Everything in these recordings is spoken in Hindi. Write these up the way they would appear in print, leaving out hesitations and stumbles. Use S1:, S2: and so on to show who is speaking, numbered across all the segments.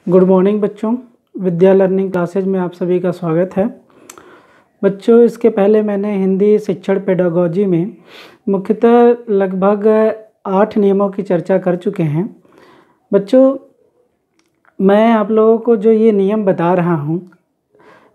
S1: गुड मॉर्निंग बच्चों। विद्या लर्निंग क्लासेज में आप सभी का स्वागत है। बच्चों, इसके पहले मैंने हिंदी शिक्षण पेडागोजी में मुख्यतः लगभग 8 नियमों की चर्चा कर चुके हैं। बच्चों, मैं आप लोगों को जो ये नियम बता रहा हूँ,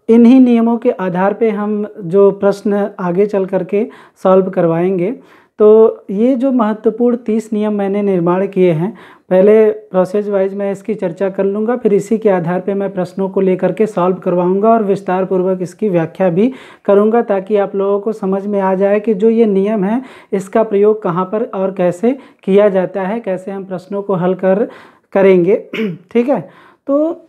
S1: इन्हीं नियमों के आधार पे हम जो प्रश्न आगे चल करके सॉल्व करवाएंगे। तो ये जो महत्वपूर्ण 30 नियम मैंने निर्माण किए हैं, पहले प्रोसेस वाइज मैं इसकी चर्चा कर लूँगा, फिर इसी के आधार पे मैं प्रश्नों को लेकर के सॉल्व करवाऊँगा और विस्तार पूर्वक इसकी व्याख्या भी करूँगा, ताकि आप लोगों को समझ में आ जाए कि जो ये नियम है इसका प्रयोग कहाँ पर और कैसे किया जाता है, कैसे हम प्रश्नों को हल करेंगे। ठीक है। तो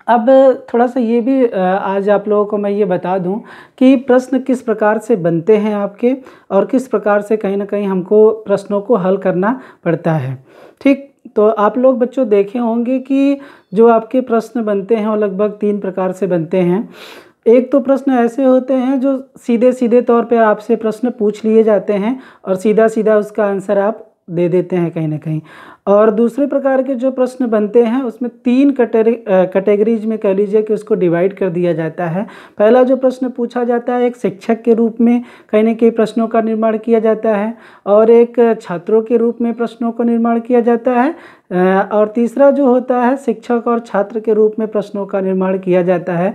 S1: अब थोड़ा सा ये भी आज आप लोगों को मैं ये बता दूं कि प्रश्न किस प्रकार से बनते हैं आपके, और किस प्रकार से कहीं ना कहीं हमको प्रश्नों को हल करना पड़ता है। ठीक, तो आप लोग बच्चों देखे होंगे कि जो आपके प्रश्न बनते हैं वो लगभग 3 प्रकार से बनते हैं। एक तो प्रश्न ऐसे होते हैं जो सीधे सीधे तौर पे आपसे प्रश्न पूछ लिए जाते हैं और सीधा सीधा उसका आंसर आप दे देते हैं कहीं ना कहीं। और दूसरे प्रकार के जो प्रश्न बनते हैं उसमें 3 कैटेगरीज में कह लीजिए कि उसको डिवाइड कर दिया जाता है। पहला जो प्रश्न पूछा जाता है, एक शिक्षक के रूप में कहीं ना कहीं प्रश्नों का निर्माण किया जाता है, और एक छात्रों के रूप में प्रश्नों का निर्माण किया जाता है, और तीसरा जो होता है शिक्षक और छात्र के रूप में प्रश्नों का निर्माण किया जाता है।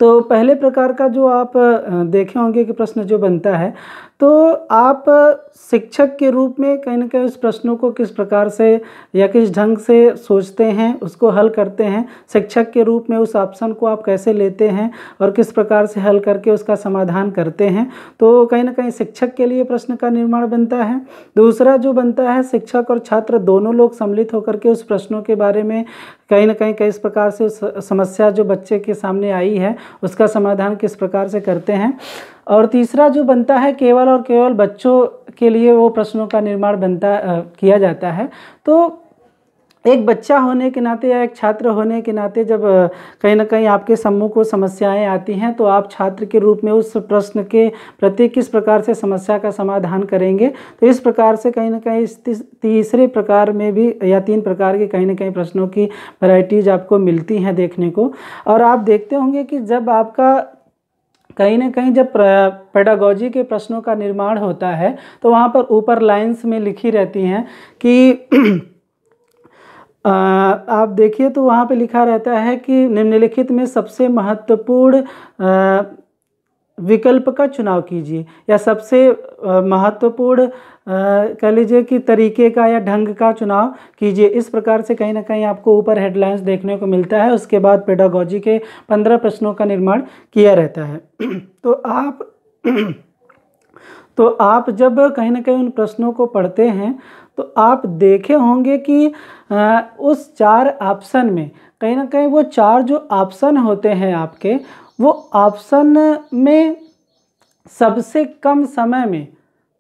S1: तो पहले प्रकार का जो आप देखे होंगे कि प्रश्न जो बनता है, तो आप शिक्षक के रूप में कहीं ना कहीं उस प्रश्नों को किस प्रकार से या किस ढंग से सोचते हैं, उसको हल करते हैं। शिक्षक के रूप में उस ऑप्शन को आप कैसे लेते हैं और किस प्रकार से हल करके उसका समाधान करते हैं, तो कहीं ना कहीं शिक्षक के लिए प्रश्न का निर्माण बनता है। दूसरा जो बनता है, शिक्षक और छात्र दोनों लोग सम्मिलित होकर के उस प्रश्नों के बारे में कहीं ना कहीं किस प्रकार से उस समस्या जो बच्चे के सामने आई है उसका समाधान किस प्रकार से करते हैं। और तीसरा जो बनता है, केवल और केवल बच्चों के लिए वो प्रश्नों का निर्माण किया जाता है। तो एक बच्चा होने के नाते या एक छात्र होने के नाते जब कहीं ना कहीं आपके सम्मुख को समस्याएं आती हैं, तो आप छात्र के रूप में उस प्रश्न के प्रति किस प्रकार से समस्या का समाधान करेंगे। तो इस प्रकार से कहीं ना कहीं इस तीसरे प्रकार में भी या 3 प्रकार के कहीं ना कहीं प्रश्नों की वैरायटीज आपको मिलती हैं देखने को। और आप देखते होंगे कि जब आपका कहीं ना कहीं जब पेडागोजी के प्रश्नों का निर्माण होता है, तो वहाँ पर ऊपर लाइंस में लिखी रहती हैं कि आप देखिए तो वहाँ पे लिखा रहता है कि निम्नलिखित में सबसे महत्वपूर्ण विकल्प का चुनाव कीजिए, या सबसे महत्वपूर्ण कह लीजिए कि तरीके का या ढंग का चुनाव कीजिए। इस प्रकार से कहीं ना कहीं आपको ऊपर हेडलाइंस देखने को मिलता है। उसके बाद पेडागोजी के 15 प्रश्नों का निर्माण किया रहता है। तो आप जब कहीं ना कहीं उन प्रश्नों को पढ़ते हैं, तो आप देखे होंगे कि उस 4 ऑप्शन में कहीं ना कहीं वो 4 जो ऑप्शन होते हैं आपके, वो ऑप्शन में सबसे कम समय में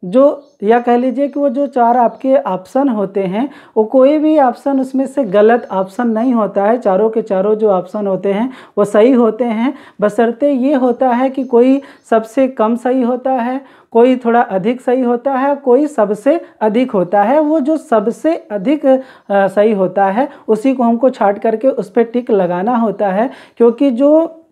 S1: जो, या कह लीजिए कि वो जो 4 आपके ऑप्शन होते हैं, वो कोई भी ऑप्शन उसमें से गलत ऑप्शन नहीं होता है। चारों के चारों जो ऑप्शन होते हैं वो सही होते हैं, बशर्ते ये होता है कि कोई सबसे कम सही होता है, कोई थोड़ा अधिक सही होता है, कोई सबसे अधिक होता है। वो जो सबसे अधिक सही होता है उसी को हमको छांट करके उस पर टिक लगाना होता है, क्योंकि जो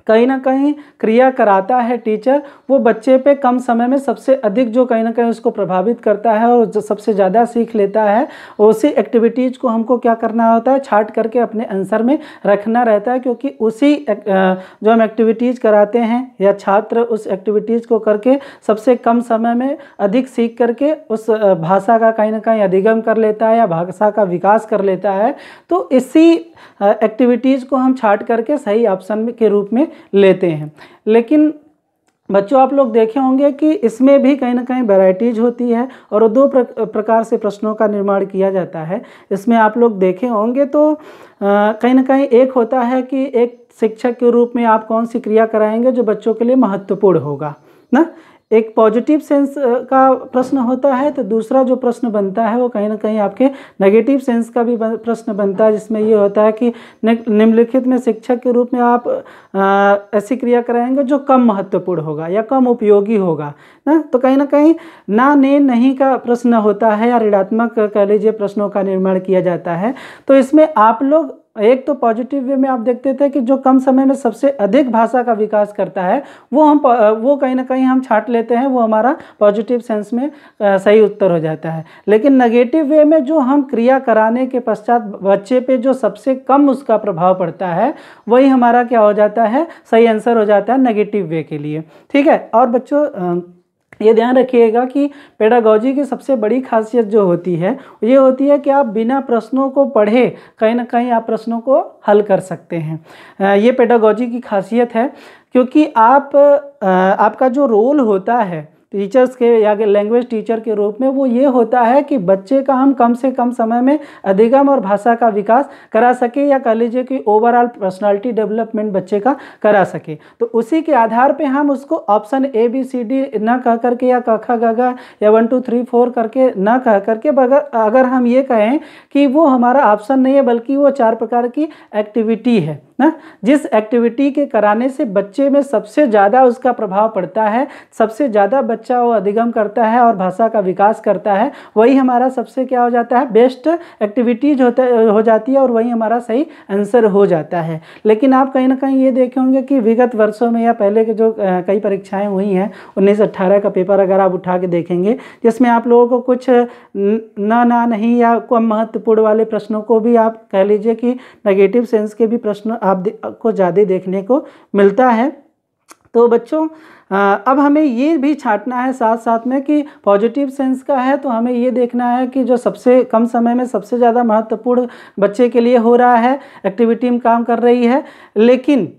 S1: कहीं ना कहीं क्रिया कराता है टीचर, वो बच्चे पे कम समय में सबसे अधिक जो कहीं ना कहीं उसको प्रभावित करता है और जो सबसे ज़्यादा सीख लेता है, उसी एक्टिविटीज़ को हमको क्या करना होता है, छांट करके अपने आंसर में रखना रहता है। क्योंकि उसी जो हम एक्टिविटीज़ कराते हैं या छात्र उस एक्टिविटीज़ को करके सबसे कम समय में अधिक सीख करके उस भाषा का कहीं ना कहीं अधिगम कर लेता है या भाषा का विकास कर लेता है। तो इसी एक्टिविटीज़ को हम छांट करके सही ऑप्शन के रूप में लेते हैं। लेकिन बच्चों, आप लोग देखे होंगे कि इसमें भी कहीं ना कहीं वैरायटीज होती है और 2 प्रकार से प्रश्नों का निर्माण किया जाता है। इसमें आप लोग देखे होंगे तो कहीं ना कहीं एक होता है कि एक शिक्षक के रूप में आप कौन सी क्रिया कराएंगे जो बच्चों के लिए महत्वपूर्ण होगा ना। एक पॉजिटिव सेंस का प्रश्न होता है, तो दूसरा जो प्रश्न बनता है वो कहीं ना कहीं आपके नेगेटिव सेंस का भी प्रश्न बनता है, जिसमें ये होता है कि निम्नलिखित में शिक्षक के रूप में आप ऐसी क्रिया कराएंगे जो कम महत्वपूर्ण होगा या कम उपयोगी होगा ना। तो कहीं ना कहीं ना ने नहीं का प्रश्न होता है या ऋणात्मक कह लीजिए प्रश्नों का निर्माण किया जाता है। तो इसमें आप लोग एक तो पॉजिटिव वे में आप देखते थे कि जो कम समय में सबसे अधिक भाषा का विकास करता है वो कहीं ना कहीं हम छांट लेते हैं, वो हमारा पॉजिटिव सेंस में सही उत्तर हो जाता है। लेकिन नेगेटिव वे में जो हम क्रिया कराने के पश्चात बच्चे पे जो सबसे कम उसका प्रभाव पड़ता है वही हमारा क्या हो जाता है, सही आंसर हो जाता है नेगेटिव वे के लिए। ठीक है। और बच्चों ये ध्यान रखिएगा कि पेडागॉजी की सबसे बड़ी खासियत जो होती है ये होती है कि आप बिना प्रश्नों को पढ़े कहीं ना कहीं आप प्रश्नों को हल कर सकते हैं। ये पेडागॉजी की खासियत है, क्योंकि आपका जो रोल होता है टीचर्स के या लैंग्वेज टीचर के रूप में वो ये होता है कि बच्चे का हम कम से कम समय में अधिगम और भाषा का विकास करा सके, या कह लीजिए कि ओवरऑल पर्सनालिटी डेवलपमेंट बच्चे का करा सके। तो उसी के आधार पे हम उसको ऑप्शन ABCD ना कह करके या क ख ग घ या 1 2 3 4 करके ना कह करके अगर हम ये कहें कि वो हमारा ऑप्शन नहीं है बल्कि वो 4 प्रकार की एक्टिविटी है ना, जिस एक्टिविटी के कराने से बच्चे में सबसे ज़्यादा उसका प्रभाव पड़ता है, सबसे ज़्यादा बच्चा वो अधिगम करता है और भाषा का विकास करता है, वही हमारा सबसे क्या हो जाता है, बेस्ट एक्टिविटीज हो जाती है और वही हमारा सही आंसर हो जाता है। लेकिन आप कहीं ना कहीं ये देखे होंगे कि विगत वर्षों में या पहले के जो कई परीक्षाएं हुई हैं 1918 का पेपर अगर आप उठा के देखेंगे, जिसमें आप लोगों को कुछ ना नहीं या कम महत्वपूर्ण वाले प्रश्नों को भी आप कह लीजिए कि नेगेटिव सेंस के भी प्रश्न आपको ज़्यादा देखने को मिलता है। तो बच्चों अब हमें ये भी छांटना है साथ साथ में कि पॉजिटिव सेंस का है तो हमें ये देखना है कि जो सबसे कम समय में सबसे ज़्यादा महत्वपूर्ण बच्चे के लिए हो रहा है, एक्टिविटी में काम कर रही है। लेकिन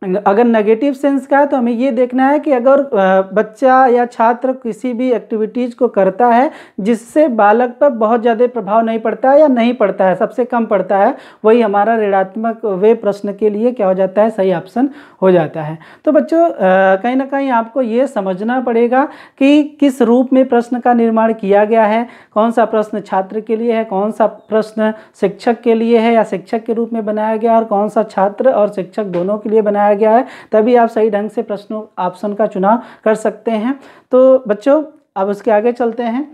S1: अगर नेगेटिव सेंस का है तो हमें ये देखना है कि अगर बच्चा या छात्र किसी भी एक्टिविटीज़ को करता है जिससे बालक पर बहुत ज़्यादा प्रभाव नहीं पड़ता है या नहीं पड़ता है, सबसे कम पड़ता है, वही हमारा ऋणात्मक वे प्रश्न के लिए क्या हो जाता है, सही ऑप्शन हो जाता है। तो बच्चों कहीं ना कहीं आपको ये समझना पड़ेगा कि किस रूप में प्रश्न का निर्माण किया गया है, कौन सा प्रश्न छात्र के लिए है, कौन सा प्रश्न शिक्षक के लिए है या शिक्षक के रूप में बनाया गया और कौन सा छात्र और शिक्षक दोनों के लिए बनाया गया है, तभी आप सही ढंग से प्रश्नों ऑप्शन का चुनाव कर सकते हैं। तो बच्चों अब उसके आगे चलते हैं।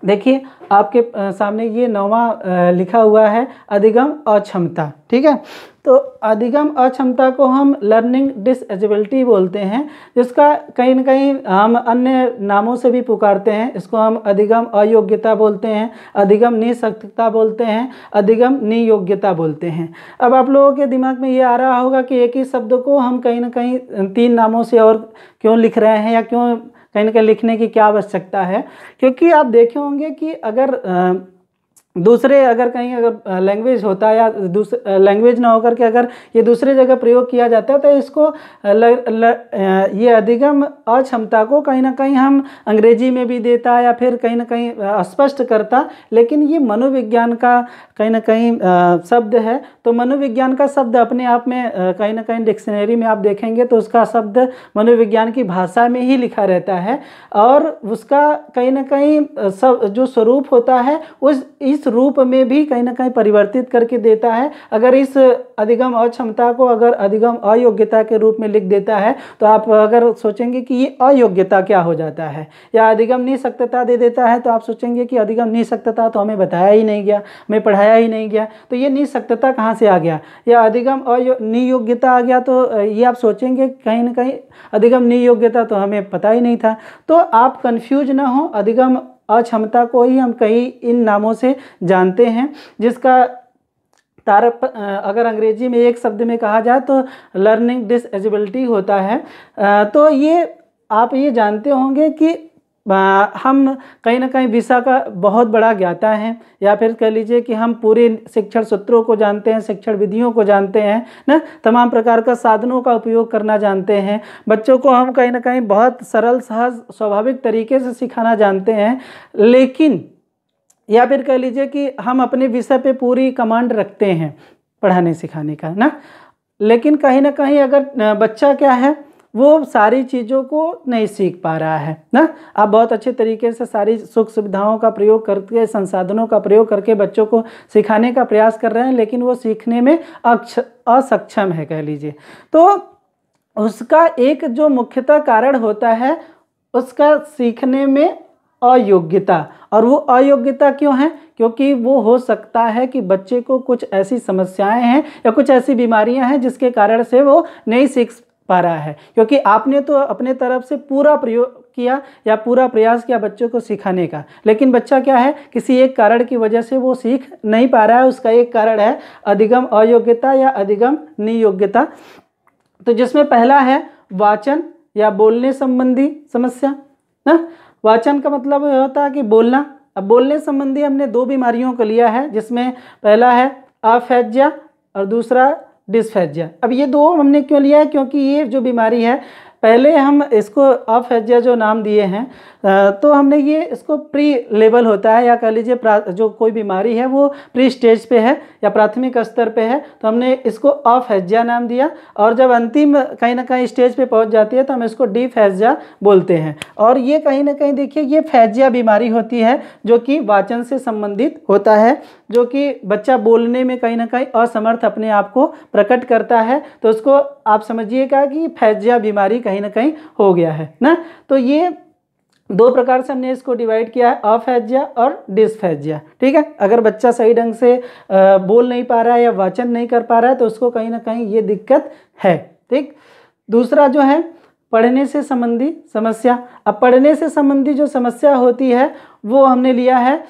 S1: देखिए आपके सामने ये 9वां लिखा हुआ है अधिगम अक्षमता। ठीक है। तो अधिगम अक्षमता को हम लर्निंग डिसेबिलिटी बोलते हैं, जिसका कहीं ना कहीं हम अन्य नामों से भी पुकारते हैं। इसको हम अधिगम अयोग्यता बोलते हैं, अधिगम निःशक्तता बोलते हैं, अधिगम नियोग्यता बोलते हैं। अब आप लोगों के दिमाग में ये आ रहा होगा कि एक ही शब्द को हम कहीं ना कहीं 3 नामों से और क्यों लिख रहे हैं या क्यों कहीं ना कहीं लिखने की क्या आवश्यकता है, क्योंकि आप देखे होंगे कि अगर दूसरे अगर कहीं अगर लैंग्वेज होता है या दूसरे लैंग्वेज ना होकर के अगर ये दूसरे जगह प्रयोग किया जाता है तो इसको ये अधिगम अक्षमता को कहीं ना कहीं हम अंग्रेजी में भी देता या फिर कहीं ना कहीं स्पष्ट करता, लेकिन ये मनोविज्ञान का कहीं ना कहीं शब्द है। तो मनोविज्ञान का शब्द अपने आप में कहीं ना कहीं डिक्शनरी में आप देखेंगे तो उसका शब्द मनोविज्ञान की भाषा में ही लिखा रहता है और उसका कहीं ना कहीं सब जो स्वरूप होता है इस रूप में भी कहीं ना कहीं परिवर्तित करके देता है। अगर इस अधिगम अक्षमता को अगर अधिगम अयोग्यता के रूप में लिख देता है तो आप अगर सोचेंगे कि ये अयोग्यता क्या हो जाता है, या अधिगम निःशक्तता दे देता है तो आप सोचेंगे कि अधिगम निःशक्तता तो हमें बताया ही नहीं गया, हमें पढ़ाया ही नहीं गया, तो ये निःशक्तता कहाँ से आ गया, या अधिगम नियोग्यता आ गया तो ये आप सोचेंगे कहीं ना कहीं अधिगम नियोग्यता तो हमें पता ही नहीं था। तो आप कंफ्यूज ना हो, अधिगम अक्षमता को ही हम कई इन नामों से जानते हैं, जिसका तारक अगर अंग्रेजी में एक शब्द में कहा जाए तो लर्निंग डिसेबिलिटी होता है। तो ये आप ये जानते होंगे कि हम कहीं ना कहीं विषय का बहुत बड़ा ज्ञाता हैं, या फिर कह लीजिए कि हम पूरे शिक्षण सूत्रों को जानते हैं, शिक्षण विधियों को जानते हैं ना, तमाम प्रकार का साधनों का उपयोग करना जानते हैं, बच्चों को हम कहीं ना कहीं बहुत सरल सहज स्वाभाविक तरीके से सिखाना जानते हैं, लेकिन या फिर कह लीजिए कि हम अपने विषय पे पूरी कमांड रखते हैं पढ़ाने सिखाने का ना, लेकिन कहीं ना कहीं अगर बच्चा क्या है वो सारी चीज़ों को नहीं सीख पा रहा है ना। आप बहुत अच्छे तरीके से सारी सुख सुविधाओं का प्रयोग करके, संसाधनों का प्रयोग करके बच्चों को सिखाने का प्रयास कर रहे हैं, लेकिन वो सीखने में असक्षम है कह लीजिए। तो उसका एक जो मुख्यतः कारण होता है उसका सीखने में अयोग्यता। और वो अयोग्यता क्यों है? क्योंकि वो हो सकता है कि बच्चे को कुछ ऐसी समस्याएं हैं या कुछ ऐसी बीमारियां हैं जिसके कारण से वो नहीं सीख पा रहा है, क्योंकि आपने तो अपने तरफ से पूरा प्रयोग किया या पूरा प्रयास किया बच्चों को सिखाने का, लेकिन बच्चा क्या है, किसी एक कारण की वजह से वो सीख नहीं पा रहा है। उसका एक कारण है अधिगम अयोग्यता या अधिगम नियोग्यता। तो जिसमें पहला है वाचन या बोलने संबंधी समस्या ना। वाचन का मतलब होता है कि बोलना। अब बोलने संबंधी हमने दो बीमारियों को लिया है, जिसमें पहला है अफेजिया और दूसरा डिस्फेजिया। अब ये दो हमने क्यों लिया है? क्योंकि ये जो बीमारी है, पहले हम इसको अफेजिया जो नाम दिए हैं, तो हमने ये इसको प्री लेवल होता है, या कह लीजिए जो कोई बीमारी है वो प्री स्टेज पे है या प्राथमिक स्तर पे है, तो हमने इसको अफेजिया नाम दिया। और जब अंतिम कहीं ना कहीं स्टेज पे पहुंच जाती है तो हम इसको डिफेजिया बोलते हैं। और ये कहीं ना कहीं देखिए ये फेजिया बीमारी होती है जो कि वाचन से संबंधित होता है, जो कि बच्चा बोलने में कहीं ना कहीं असमर्थ अपने आप को प्रकट करता है, तो उसको आप समझिएगा कि फेजिया बीमारी कहीं ना कहीं हो गया है ना। तो ये दो प्रकार से हमने इसको डिवाइड किया है, अफेजिया और डिस्फेजिया। ठीक है, अगर बच्चा सही ढंग से बोल नहीं पा रहा है या वाचन नहीं कर पा रहा है तो उसको कहीं ना कहीं ये दिक्कत है। ठीक, दूसरा जो है पढ़ने से संबंधी समस्या। अब पढ़ने से संबंधी जो समस्या होती है वो हमने लिया है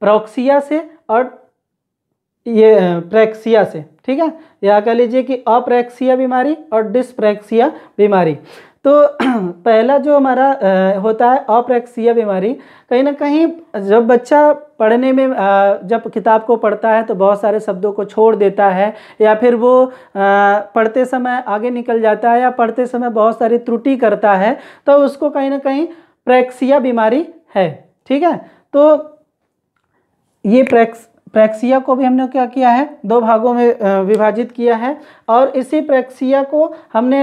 S1: प्रोक्सिया से और ये प्रेक्सिया से। ठीक है, या कह लीजिए कि अप्रेक्सिया बीमारी और डिस्प्रेक्सिया बीमारी। तो पहला जो हमारा होता है अप्रेक्सिया बीमारी, कहीं ना कहीं जब बच्चा पढ़ने में जब किताब को पढ़ता है तो बहुत सारे शब्दों को छोड़ देता है, या फिर वो पढ़ते समय आगे निकल जाता है, या पढ़ते समय बहुत सारी त्रुटि करता है, तो उसको कहीं ना कहीं प्रेक्सिया बीमारी है। ठीक है, तो ये प्रेक्सिया को भी हमने क्या किया है, दो भागों में विभाजित किया है। और इसी प्रेक्सिया को हमने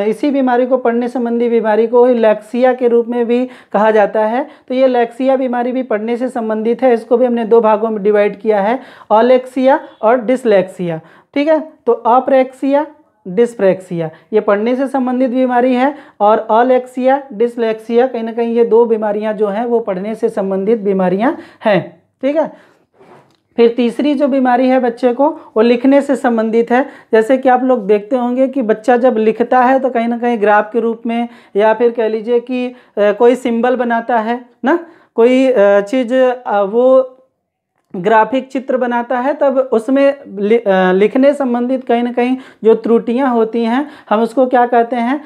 S1: इसी बीमारी को, पढ़ने संबंधी बीमारी को ही लैक्सिया के रूप में भी कहा जाता है। तो ये लैक्सिया बीमारी भी पढ़ने से संबंधित है, इसको भी हमने दो भागों में डिवाइड किया है, अलेक्सिया और डिसलेक्सिया। ठीक है, तो अप्रेक्सिया डिस्प्रेक्सिया ये पढ़ने से संबंधित बीमारी है, और अलेक्सिया डिसलेक्सिया कहीं ना कहीं ये दो बीमारियां जो हैं वो पढ़ने से संबंधित बीमारियां हैं। ठीक है, फिर तीसरी जो बीमारी है बच्चे को, वो लिखने से संबंधित है। जैसे कि आप लोग देखते होंगे कि बच्चा जब लिखता है तो कहीं ना कहीं ग्राफ के रूप में, या फिर कह लीजिए कि कोई सिंबल बनाता है ना, कोई चीज़ वो ग्राफिक चित्र बनाता है, तब उसमें लिखने संबंधित कहीं ना कहीं जो त्रुटियां होती हैं हम उसको क्या कहते हैं,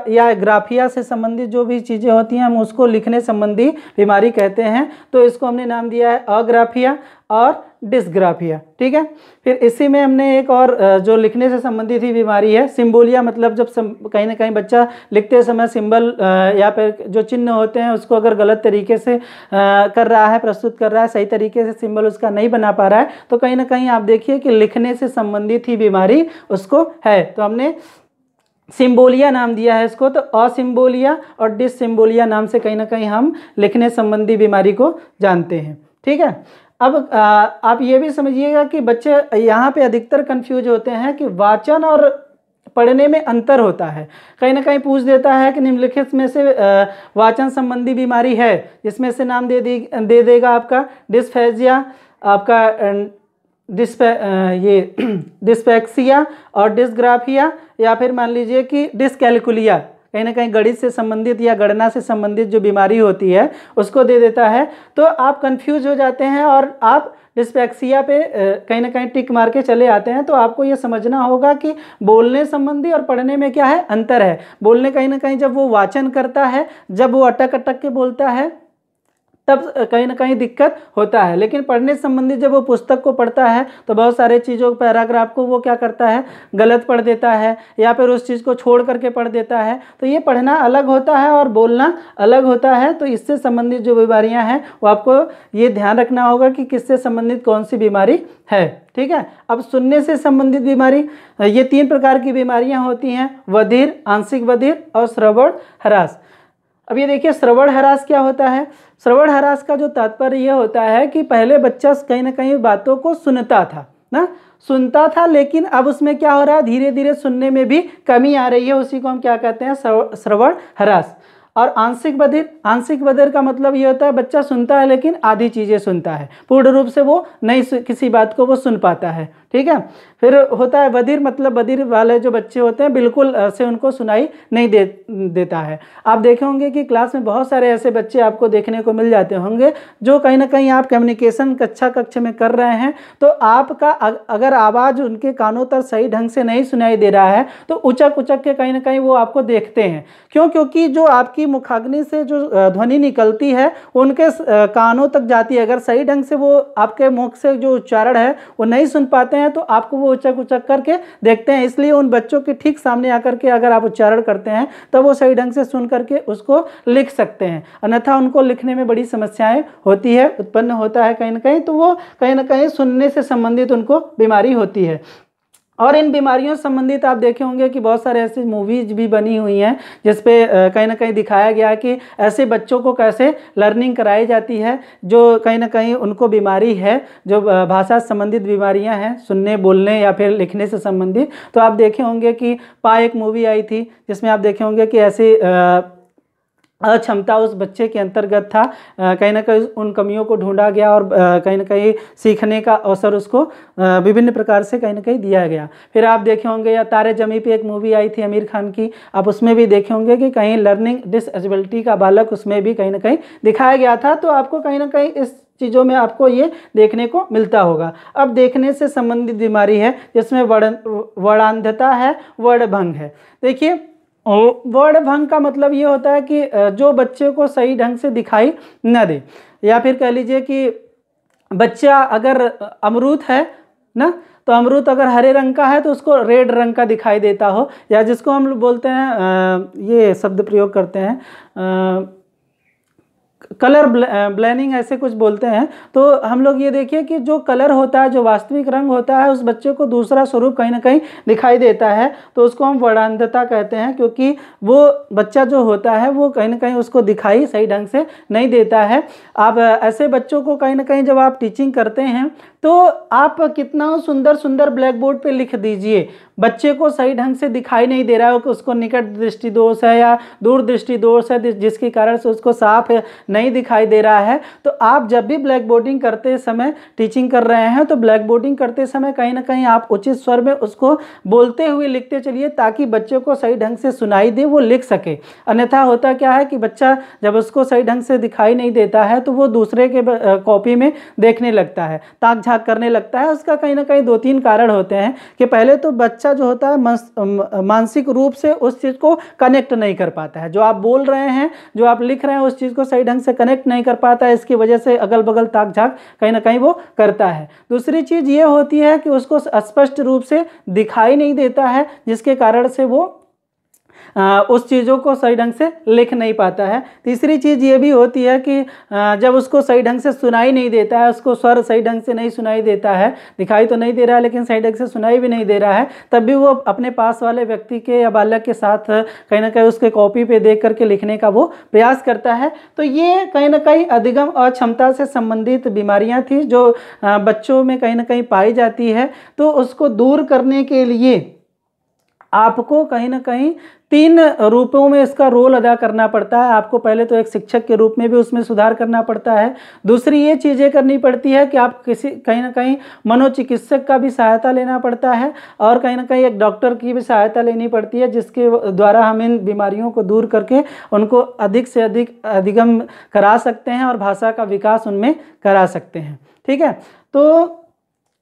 S1: या ग्राफिया से संबंधित जो भी चीज़ें होती हैं हम उसको लिखने संबंधी बीमारी कहते हैं। तो इसको हमने नाम दिया है अग्राफिया और डिस्ग्राफिया। ठीक है, फिर इसी में हमने एक और जो लिखने से संबंधित ही बीमारी है सिम्बोलिया, मतलब जब कहीं ना कहीं बच्चा लिखते समय सिंबल या फिर जो चिन्ह होते हैं उसको अगर गलत तरीके से कर रहा है, प्रस्तुत कर रहा है, सही तरीके से सिंबल उसका नहीं बना पा रहा है, तो कहीं ना कहीं आप देखिए कि लिखने से संबंधित ही बीमारी उसको है। तो हमने सिम्बोलिया नाम दिया है इसको। तो असिम्बोलिया और डिससिम्बोलिया नाम से कहीं ना कहीं हम लिखने संबंधी बीमारी को जानते हैं। ठीक है, अब आप ये भी समझिएगा कि बच्चे यहाँ पे अधिकतर कंफ्यूज होते हैं कि वाचन और पढ़ने में अंतर होता है। कहीं ना कहीं पूछ देता है कि निम्नलिखित में से वाचन संबंधी बीमारी है, जिसमें से नाम दे देगा आपका डिस्फेजिया, आपका डिस्पेक्सिया और डिस्ग्राफिया, या फिर मान लीजिए कि डिस्कैलकुलिया, कहीं ना कहीं गणित से संबंधित या गणना से संबंधित जो बीमारी होती है उसको दे देता है। तो आप कंफ्यूज हो जाते हैं और आप डिस्पेक्सिया पे कहीं ना कहीं टिक मार के चले आते हैं। तो आपको ये समझना होगा कि बोलने संबंधी और पढ़ने में क्या है, अंतर है। बोलने कहीं ना कहीं जब वो वाचन करता है, जब वो अटक अटक के बोलता है, तब कहीं ना कहीं दिक्कत होता है। लेकिन पढ़ने संबंधी जब वो पुस्तक को पढ़ता है तो बहुत सारे चीज़ों पैराग्राफ को वो क्या करता है, गलत पढ़ देता है, या फिर उस चीज़ को छोड़ करके पढ़ देता है। तो ये पढ़ना अलग होता है और बोलना अलग होता है। तो इससे संबंधित जो बीमारियां हैं वो आपको ये ध्यान रखना होगा कि किससे संबंधित कौन सी बीमारी है। ठीक है, अब सुनने से संबंधित बीमारी, ये 3 प्रकार की बीमारियाँ होती हैं, बधिर, आंशिक बधिर और श्रवण ह्रास। अब ये देखिए श्रवण ह्रास क्या होता है। श्रवण ह्रास का जो तात्पर्य ये होता है कि पहले बच्चा कहीं ना कहीं बातों को सुनता था ना, सुनता था, लेकिन अब उसमें क्या हो रहा है, धीरे धीरे सुनने में भी कमी आ रही है। उसी को हम क्या कहते हैं, श्रवण ह्रास। और आंशिक बधिर का मतलब ये होता है बच्चा सुनता है लेकिन आधी चीज़ें सुनता है, पूर्ण रूप से वो नहीं किसी बात को वो सुन पाता है। ठीक है। फिर होता है बधिर, मतलब बधिर वाले जो बच्चे होते हैं बिल्कुल से उनको सुनाई नहीं देता है। आप देखे होंगे कि क्लास में बहुत सारे ऐसे बच्चे आपको देखने को मिल जाते होंगे जो कहीं ना कहीं आप कम्युनिकेशन कक्ष में कर रहे हैं तो आपका अगर आवाज़ उनके कानों तक सही ढंग से नहीं सुनाई दे रहा है तो उचक के कहीं ना कहीं वो आपको देखते हैं। क्यों? क्योंकि जो आपकी मुखाग्नि से जो ध्वनि निकलती है उनके कानों तक जाती है। अगर सही ढंग से वो आपके मुख से जो उच्चारण है वो नहीं सुन पाते हैं तो आपको वो उचक करके देखते हैं। इसलिए उन बच्चों के ठीक सामने आकर के अगर आप उच्चारण करते हैं तब वो सही ढंग से सुन करके उसको लिख सकते हैं, अन्यथा उनको लिखने में बड़ी समस्याएं होती है, उत्पन्न होता है कहीं ना कहीं, तो वो कहीं ना कहीं सुनने से संबंधित उनको बीमारी होती है। और इन बीमारियों से संबंधित आप देखे होंगे कि बहुत सारे ऐसी मूवीज भी बनी हुई हैं जिसपे कहीं ना कहीं दिखाया गया है कि ऐसे बच्चों को कैसे लर्निंग कराई जाती है जो कहीं ना कहीं उनको बीमारी है, जो भाषा से संबंधित बीमारियां हैं, सुनने बोलने या फिर लिखने से संबंधित। तो आप देखे होंगे कि एक मूवी आई थी जिसमें आप देखे होंगे कि ऐसे अक्षमता उस बच्चे के अंतर्गत था, कहीं ना कहीं उन कमियों को ढूंढा गया और कहीं ना कहीं सीखने का अवसर उसको विभिन्न प्रकार से कहीं ना कहीं दिया गया। फिर आप देखे होंगे या तारे ज़मीं पे एक मूवी आई थी आमिर खान की, आप उसमें भी देखे होंगे कि कहीं लर्निंग डिसएबिलिटी का बालक उसमें भी कहीं ना कहीं दिखाया गया था। तो आपको कहीं ना कहीं इस चीज़ों में आपको ये देखने को मिलता होगा। अब देखने से संबंधित बीमारी है जिसमें वर्णांधता है, वर्णभंग है। देखिए वर्णभंग का मतलब ये होता है कि जो बच्चे को सही ढंग से दिखाई न दे, या फिर कह लीजिए कि बच्चा अगर अमरूद है ना, तो अमरूद अगर हरे रंग का है तो उसको रेड रंग का दिखाई देता हो, या जिसको हम लोग बोलते हैं ये शब्द प्रयोग करते हैं कलर ब्लैंडिंग ऐसे कुछ बोलते हैं। तो हम लोग ये देखिए कि जो कलर होता है, जो वास्तविक रंग होता है, उस बच्चे को दूसरा स्वरूप कहीं ना कहीं दिखाई देता है, तो उसको हम वर्णांधता कहते हैं, क्योंकि वो बच्चा जो होता है वो कहीं ना कहीं उसको दिखाई सही ढंग से नहीं देता है। आप ऐसे बच्चों को कहीं ना कहीं जब आप टीचिंग करते हैं तो आप कितना सुंदर सुंदर ब्लैक बोर्ड पे लिख दीजिए, बच्चे को सही ढंग से दिखाई नहीं दे रहा है कि उसको निकट दृष्टि दोष है या दूर दृष्टि दोष है, जिसके कारण से उसको साफ नहीं दिखाई दे रहा है। तो आप जब भी ब्लैक बोर्डिंग करते समय टीचिंग कर रहे हैं तो ब्लैक बोर्डिंग करते समय कहीं ना कहीं आप उचित स्वर में उसको बोलते हुए लिखते चलिए ताकि बच्चे को सही ढंग से सुनाई दे, वो लिख सके। अन्यथा होता क्या है कि बच्चा जब उसको सही ढंग से दिखाई नहीं देता है तो वो दूसरे के कॉपी में देखने लगता है, ताक झाँक करने लगता है। उसका कहीं ना कहीं 2-3 कारण होते हैं कि पहले तो बच्चा जो होता है मानसिक रूप से उस चीज़ को कनेक्ट नहीं कर पाता है, जो आप बोल रहे हैं, जो आप लिख रहे हैं, उस चीज़ को सही ढंग से कनेक्ट नहीं कर पाता है। इसकी वजह से अगल बगल ताक झाँक कहीं ना कहीं वो करता है। दूसरी चीज़ ये होती है कि उसको स्पष्ट रूप से दिखाई नहीं देता है, जिसके कारण से वो उस चीज़ों को सही ढंग से लिख नहीं पाता है। तीसरी चीज़ ये भी होती है कि जब उसको सही ढंग से सुनाई नहीं देता है, उसको स्वर सही ढंग से नहीं सुनाई देता है, दिखाई तो नहीं दे रहा है लेकिन सही ढंग से सुनाई भी नहीं दे रहा है, तब भी वो अपने पास वाले व्यक्ति के या बालक के साथ कहीं ना कहीं उसके कॉपी पे देख करके लिखने का वो प्रयास करता है। तो ये कहीं ना कहीं अधिगम अक्षमता से संबंधित बीमारियाँ थी जो बच्चों में कहीं ना कहीं पाई जाती है। तो उसको दूर करने के लिए आपको कहीं ना कहीं 3 रूपों में इसका रोल अदा करना पड़ता है। आपको पहले तो एक शिक्षक के रूप में भी उसमें सुधार करना पड़ता है। दूसरी ये चीज़ें करनी पड़ती है कि आप कहीं ना कहीं मनोचिकित्सक का भी सहायता लेना पड़ता है और कहीं ना कहीं एक डॉक्टर की भी सहायता लेनी पड़ती है, जिसके द्वारा हम इन बीमारियों को दूर करके उनको अधिक से अधिक अधिगम करा सकते हैं और भाषा का विकास उनमें करा सकते हैं। ठीक है। तो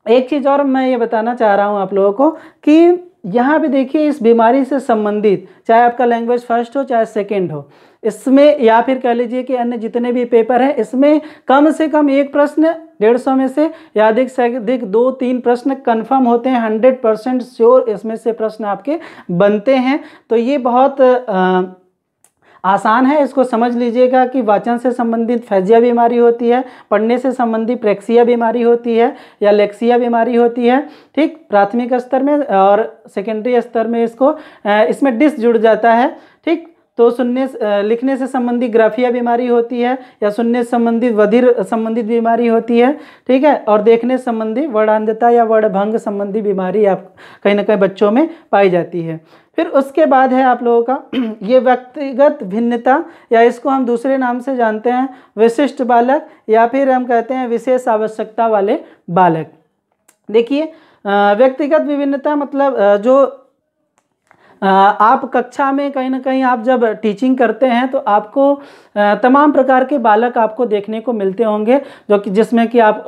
S1: एक चीज़ और मैं ये बताना चाह रहा हूँ आप लोगों को कि यहाँ पे देखिए इस बीमारी से संबंधित चाहे आपका लैंग्वेज फर्स्ट हो चाहे सेकंड हो, इसमें या फिर कह लीजिए कि अन्य जितने भी पेपर हैं, इसमें कम से कम 1 प्रश्न 150 में से या अधिक से अधिक 2-3 प्रश्न कंफर्म होते हैं। 100% श्योर इसमें से प्रश्न आपके बनते हैं। तो ये बहुत आसान है, इसको समझ लीजिएगा कि वाचन से संबंधित फैजिया बीमारी होती है, पढ़ने से संबंधित प्रेक्सिया बीमारी होती है या लेक्सिया बीमारी होती है। ठीक, प्राथमिक स्तर में और सेकेंडरी स्तर में इसमें डिस जुड़ जाता है। ठीक, तो सुनने लिखने से संबंधित ग्राफिया बीमारी होती है, या सुनने से संबंधित बधिर संबंधित बीमारी होती है, ठीक है। और देखने से संबंधित वर्णांधता या वर्णभंग संबंधी बीमारी आप कहीं ना कहीं बच्चों में पाई जाती है। फिर उसके बाद है आप लोगों का ये व्यक्तिगत भिन्नता, या इसको हम दूसरे नाम से जानते हैं विशिष्ट बालक, या फिर हम कहते हैं विशेष आवश्यकता वाले बालक। देखिए व्यक्तिगत विभिन्नता मतलब जो आप कक्षा में कहीं ना कहीं आप जब टीचिंग करते हैं तो आपको तमाम प्रकार के बालक आपको देखने को मिलते होंगे, जो कि जिसमें कि आप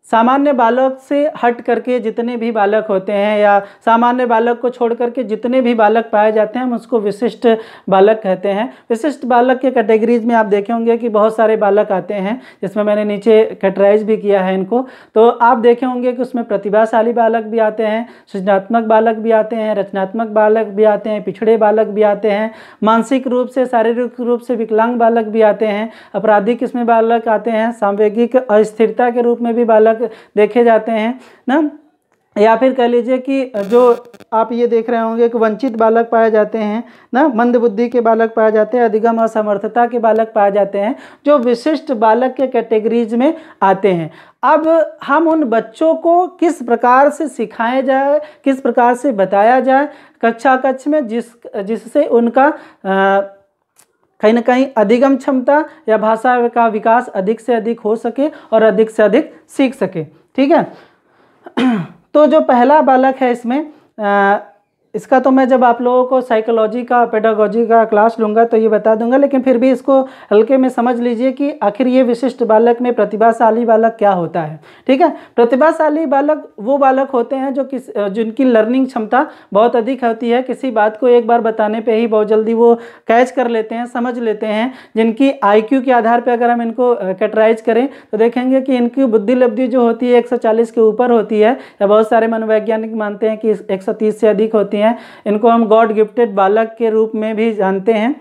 S1: सामान्य बालक से हट करके जितने भी बालक होते हैं, या सामान्य बालक को छोड़ करके जितने भी बालक पाए जाते हैं हम उसको विशिष्ट बालक कहते हैं। विशिष्ट बालक के कैटेगरीज में आप देखे होंगे कि बहुत सारे बालक आते हैं, जिसमें मैंने नीचे कैटेगराइज भी किया है इनको। तो आप देखे होंगे कि उसमें प्रतिभाशाली बालक भी आते हैं, सृजनात्मक बालक भी आते हैं, रचनात्मक बालक भी आते हैं, पिछड़े बालक भी आते हैं, मानसिक रूप से शारीरिक रूप से विकलांग बालक भी आते हैं, आपराधिक इसमें बालक आते हैं, सांवेगिक अस्थिरता के रूप में भी बालक देखे जाते हैं ना, या फिर कह लीजिए कि जो आप ये देख रहे होंगे कि वंचित बालक पाए जाते हैं ना, मंद बुद्धि के बालक पाए जाते हैं, अधिगम असमर्थता के बालक पाए जाते हैं, जो विशिष्ट बालक के कैटेगरीज में आते हैं। अब हम उन बच्चों को किस प्रकार से सिखाया जाए, किस प्रकार से बताया जाए कक्ष में, जिससे उनका कहीं ना कहीं अधिगम क्षमता या भाषा का विकास अधिक से अधिक हो सके और अधिक से अधिक सीख सके, ठीक है। तो जो पहला बालक है इसमें इसका तो मैं जब आप लोगों को साइकोलॉजी का पेडागोजी का क्लास लूँगा तो ये बता दूंगा, लेकिन फिर भी इसको हल्के में समझ लीजिए कि आखिर ये विशिष्ट बालक में प्रतिभाशाली बालक क्या होता है, ठीक है। प्रतिभाशाली बालक वो बालक होते हैं जो जिनकी लर्निंग क्षमता बहुत अधिक होती है, किसी बात को एक बार बताने पे ही बहुत जल्दी वो कैच कर लेते हैं, समझ लेते हैं, जिनकी IQ के आधार पर अगर हम इनको कैटेगराइज करें तो देखेंगे कि इनकी बुद्धि लब्धि जो होती है 140 के ऊपर होती है, या बहुत सारे मनोवैज्ञानिक मानते हैं कि 130 से अधिक होती है। इनको हम गॉड गिफ्टेड बालक के रूप में भी जानते हैं।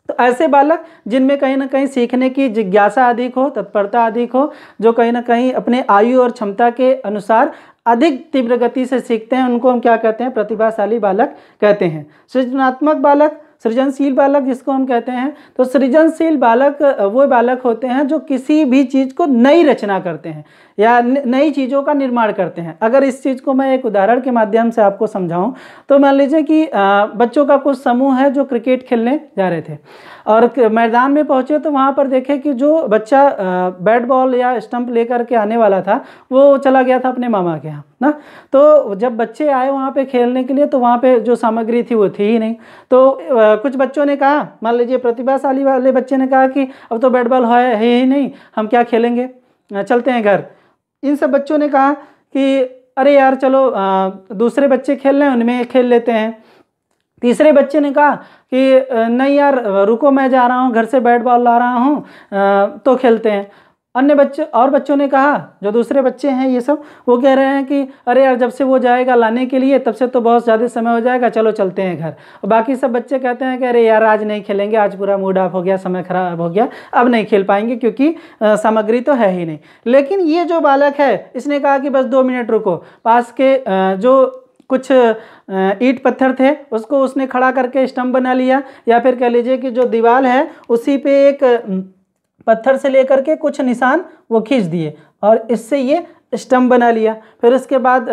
S1: तो ऐसे बालक जिनमें कहीं ना कहीं सीखने की जिज्ञासा अधिक हो, तत्परता अधिक हो, जो कहीं ना कहीं अपने आयु और क्षमता के अनुसार अधिक तीव्र गति से सीखते हैं, उनको हम क्या कहते हैं, प्रतिभाशाली बालक कहते हैं। सृजनात्मक बालक, सृजनशील बालक जिसको हम कहते हैं, तो सृजनशील बालक वो बालक होते हैं जो किसी भी चीज़ को नई रचना करते हैं या नई चीज़ों का निर्माण करते हैं। अगर इस चीज़ को मैं एक उदाहरण के माध्यम से आपको समझाऊं तो मान लीजिए कि बच्चों का कुछ समूह है जो क्रिकेट खेलने जा रहे थे और मैदान में पहुंचे तो वहां पर देखे कि जो बच्चा बैट बॉल या स्टंप लेकर के आने वाला था वो चला गया था अपने मामा के यहाँ ना। तो जब बच्चे आए वहाँ पे खेलने के लिए तो वहाँ पे जो सामग्री थी वो थी ही नहीं। तो कुछ बच्चों ने कहा, मान लीजिए प्रतिभाशाली वाले बच्चे ने कहा कि अब तो बैट बॉल है ही नहीं, हम क्या खेलेंगे, चलते हैं घर। इन सब बच्चों ने कहा कि अरे यार चलो दूसरे बच्चे खेल रहे हैं उनमें खेल लेते हैं। तीसरे बच्चे ने कहा कि नहीं यार रुको, मैं जा रहा हूँ घर से बैट बॉल ला रहा हूँ तो खेलते हैं। अन्य बच्चे और बच्चों ने कहा, जो दूसरे बच्चे हैं ये सब, वो कह रहे हैं कि अरे यार जब से वो जाएगा लाने के लिए तब से तो बहुत ज़्यादा समय हो जाएगा, चलो चलते हैं घर। और बाकी सब बच्चे कहते हैं कि अरे यार आज नहीं खेलेंगे, आज पूरा मूड ऑफ हो गया, समय खराब हो गया, अब नहीं खेल पाएंगे क्योंकि सामग्री तो है ही नहीं। लेकिन ये जो बालक है इसने कहा कि बस 2 मिनट रुको, पास के जो कुछ ईंट पत्थर थे उसको उसने खड़ा करके स्टंप बना लिया, या फिर कह लीजिए कि जो दीवार है उसी पे एक पत्थर से लेकर के कुछ निशान वो खींच दिए और इससे ये स्टंप बना लिया। फिर उसके बाद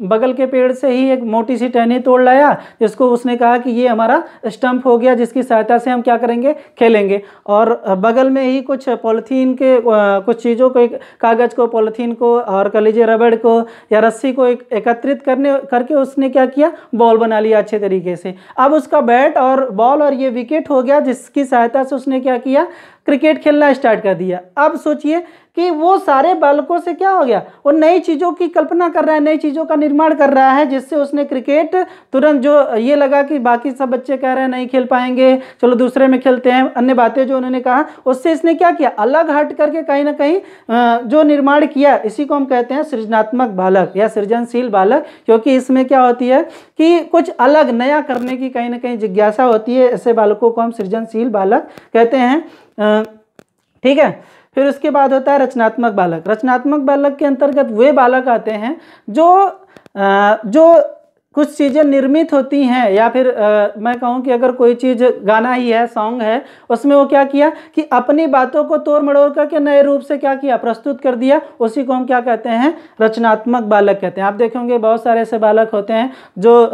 S1: बगल के पेड़ से ही एक मोटी सी टहनी तोड़ लाया, जिसको उसने कहा कि ये हमारा स्टंप हो गया, जिसकी सहायता से हम क्या करेंगे, खेलेंगे। और बगल में ही कुछ पॉलीथीन के कुछ चीज़ों को, कागज़ को, पॉलीथीन को और कह लीजिए रबड़ को या रस्सी को एकत्रित करके उसने क्या किया, बॉल बना लिया अच्छे तरीके से। अब उसका बैट और बॉल और ये विकेट हो गया, जिसकी सहायता से उसने क्या किया, क्रिकेट खेलना स्टार्ट कर दिया। अब सोचिए कि वो सारे बालकों से क्या हो गया, वो नई चीज़ों की कल्पना कर रहा है, नई चीज़ों का निर्माण कर रहा है, जिससे उसने क्रिकेट तुरंत, जो ये लगा कि बाकी सब बच्चे कह रहे हैं नहीं खेल पाएंगे, चलो दूसरे में खेलते हैं, अन्य बातें जो उन्होंने कहा उससे इसने क्या किया, अलग हट करके कहीं ना कहीं जो निर्माण किया, इसी को हम कहते हैं सृजनात्मक बालक या सृजनशील बालक। क्योंकि इसमें क्या होती है कि कुछ अलग नया करने की कहीं ना कहीं जिज्ञासा होती है, ऐसे बालकों को हम सृजनशील बालक कहते हैं, ठीक है। फिर उसके बाद होता है रचनात्मक बालक। रचनात्मक बालक के अंतर्गत वे बालक आते हैं जो कुछ चीज़ें निर्मित होती हैं, या फिर मैं कहूँ कि अगर कोई चीज़ गाना ही है, सॉन्ग है, उसमें वो क्या किया कि अपनी बातों को तोड़ मड़ोड़ करके नए रूप से क्या किया, प्रस्तुत कर दिया, उसी को हम क्या कहते हैं, रचनात्मक बालक कहते हैं। आप देखेंगे बहुत सारे ऐसे बालक होते हैं जो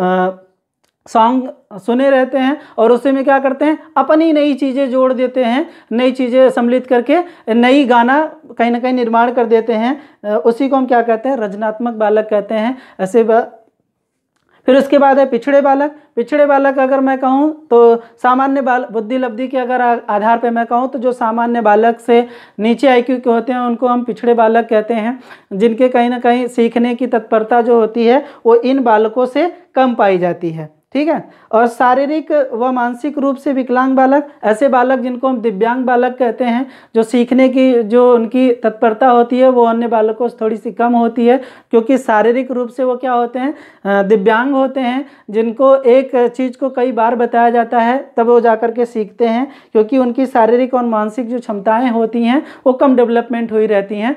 S1: सॉन्ग सुने रहते हैं और उसी में क्या करते हैं, अपनी नई चीज़ें जोड़ देते हैं, नई चीज़ें सम्मिलित करके नई गाना कहीं ना कहीं निर्माण कर देते हैं, उसी को हम क्या कहते हैं, रचनात्मक बालक कहते हैं। ऐसे फिर उसके बाद है पिछड़े बालक। पिछड़े बालक अगर मैं कहूँ तो सामान्य बुद्धि लब्धि के अगर आधार पर मैं कहूँ तो जो सामान्य बालक से नीचे आईक्यू के होते हैं उनको हम पिछड़े बालक कहते हैं, जिनके कहीं ना कहीं सीखने की तत्परता जो होती है वो इन बालकों से कम पाई जाती है। ठीक है। और शारीरिक व मानसिक रूप से विकलांग बालक, ऐसे बालक जिनको हम दिव्यांग बालक कहते हैं, जो सीखने की जो उनकी तत्परता होती है वो अन्य बालकों से थोड़ी सी कम होती है, क्योंकि शारीरिक रूप से वो क्या होते हैं, दिव्यांग होते हैं, जिनको एक चीज़ को कई बार बताया जाता है तब वो जाकर के सीखते हैं, क्योंकि उनकी शारीरिक और मानसिक जो क्षमताएँ होती हैं वो कम डेवलपमेंट हुई रहती हैं।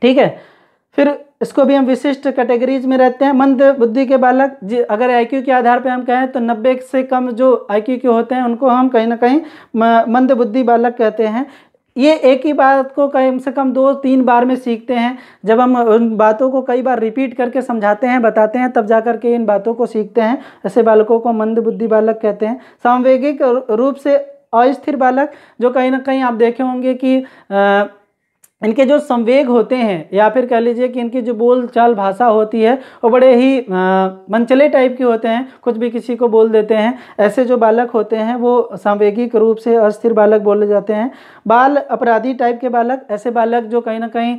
S1: ठीक है। फिर इसको भी हम विशिष्ट कैटेगरीज में रहते हैं। मंद बुद्धि के बालक, अगर आईक्यू के आधार पे हम कहें तो 90 से कम जो आईक्यू के होते हैं उनको हम कहीं ना कहीं मंद बुद्धि बालक कहते हैं। ये एक ही बात को कम से कम 2-3 बार में सीखते हैं। जब हम उन बातों को कई बार रिपीट करके समझाते हैं, बताते हैं, तब जा कर के इन बातों को सीखते हैं। ऐसे बालकों को मंद बुद्धि बालक कहते हैं। सांवेगिक रूप से अस्थिर बालक, जो कहीं ना कहीं आप देखे होंगे कि इनके जो संवेग होते हैं, या फिर कह लीजिए कि इनकी जो बोल चाल भाषा होती है वो बड़े ही मनचले टाइप के होते हैं, कुछ भी किसी को बोल देते हैं। ऐसे जो बालक होते हैं वो सांवेगिक रूप से अस्थिर बालक बोले जाते हैं। बाल अपराधी टाइप के बालक, ऐसे बालक जो कहीं ना कहीं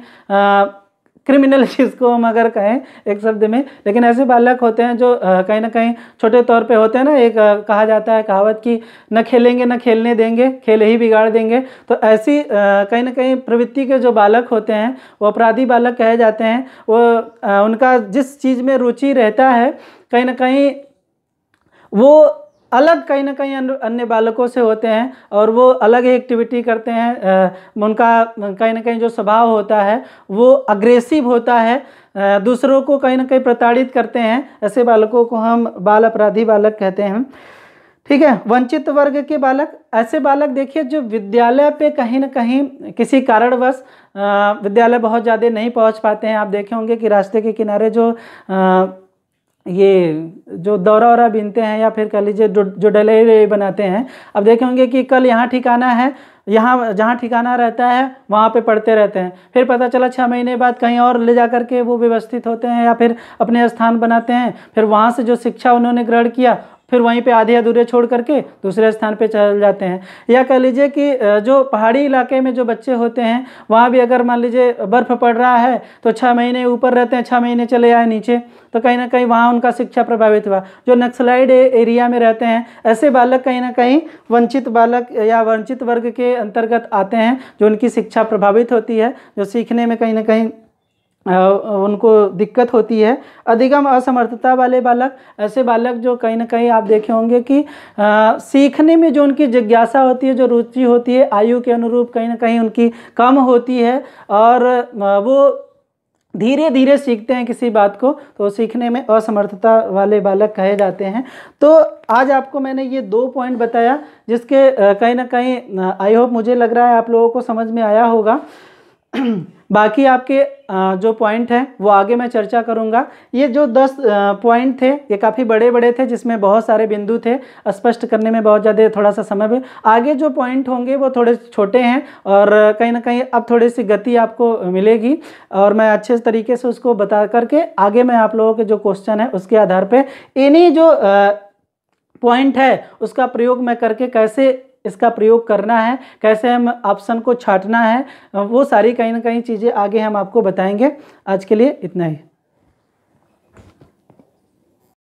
S1: क्रिमिनल जिसको हम अगर कहें एक शब्द में, लेकिन ऐसे बालक होते हैं जो कहीं ना कहीं छोटे तौर पे होते हैं ना, एक कहा जाता है कहावत कि न खेलेंगे न खेलने देंगे, खेल ही बिगाड़ देंगे। तो ऐसी कहीं ना कहीं प्रवृत्ति के जो बालक होते हैं वो अपराधी बालक कहे जाते हैं। वो उनका जिस चीज़ में रुचि रहता है कहीं ना कहीं वो अलग कहीं ना कहीं अन्य बालकों से होते हैं और वो अलग ही एक्टिविटी करते हैं। उनका कहीं ना कहीं जो स्वभाव होता है वो अग्रेसिव होता है, दूसरों को कहीं ना कहीं प्रताड़ित करते हैं। ऐसे बालकों को हम बाल अपराधी बालक कहते हैं। ठीक है। वंचित वर्ग के बालक, ऐसे बालक देखिए जो विद्यालय पे कहीं ना कहीं किसी कारणवश विद्यालय बहुत ज़्यादा नहीं पहुंच पाते हैं। आप देखे होंगे कि रास्ते के किनारे ये जो दौरा वौरा बीनते हैं, या फिर कह लीजिए जो डले बनाते हैं, अब देखे होंगे कि कल यहाँ ठिकाना है, यहाँ जहाँ ठिकाना रहता है वहाँ पे पढ़ते रहते हैं, फिर पता चला 6 महीने बाद कहीं और ले जा कर के वो व्यवस्थित होते हैं या फिर अपने स्थान बनाते हैं। फिर वहाँ से जो शिक्षा उन्होंने ग्रहण किया फिर वहीं पे आधे अधूरे छोड़ करके दूसरे स्थान पे चल जाते हैं। या कह लीजिए कि जो पहाड़ी इलाके में जो बच्चे होते हैं वहाँ भी अगर मान लीजिए बर्फ़ पड़ रहा है तो 6 महीने ऊपर रहते हैं, 6 महीने चले आए नीचे, तो कहीं ना कहीं वहाँ उनका शिक्षा प्रभावित हुआ। जो नक्सलाइड एरिया में रहते हैं ऐसे बालक कहीं ना कहीं वंचित बालक या वंचित वर्ग के अंतर्गत आते हैं, जो उनकी शिक्षा प्रभावित होती है, जो सीखने में कहीं ना कहीं उनको दिक्कत होती है। अधिगम असमर्थता वाले बालक, ऐसे बालक जो कहीं ना कहीं आप देखे होंगे कि सीखने में जो उनकी जिज्ञासा होती है, जो रुचि होती है, आयु के अनुरूप कहीं ना कहीं उनकी कम होती है और वो धीरे धीरे सीखते हैं किसी बात को, तो सीखने में असमर्थता वाले बालक कहे जाते हैं। तो आज आपको मैंने ये 2 पॉइंट बताया जिसके कहीं ना कहीं आई होप मुझे लग रहा है आप लोगों को समझ में आया होगा। बाकी आपके जो पॉइंट हैं वो आगे मैं चर्चा करूंगा। ये जो 10 पॉइंट थे ये काफ़ी बड़े बड़े थे, जिसमें बहुत सारे बिंदु थे, स्पष्ट करने में बहुत ज़्यादा थोड़ा सा समय भी। आगे जो पॉइंट होंगे वो थोड़े छोटे हैं और कहीं ना कहीं अब थोड़ी सी गति आपको मिलेगी और मैं अच्छे तरीके से उसको बता करके आगे मैं आप लोगों के जो क्वेश्चन है उसके आधार पर इन्हीं जो पॉइंट है उसका प्रयोग मैं करके कैसे इसका प्रयोग करना है, कैसे हम ऑप्शन को छांटना है, वो सारी कहीं ना कहीं चीज़ें आगे हम आपको बताएंगे। आज के लिए इतना ही।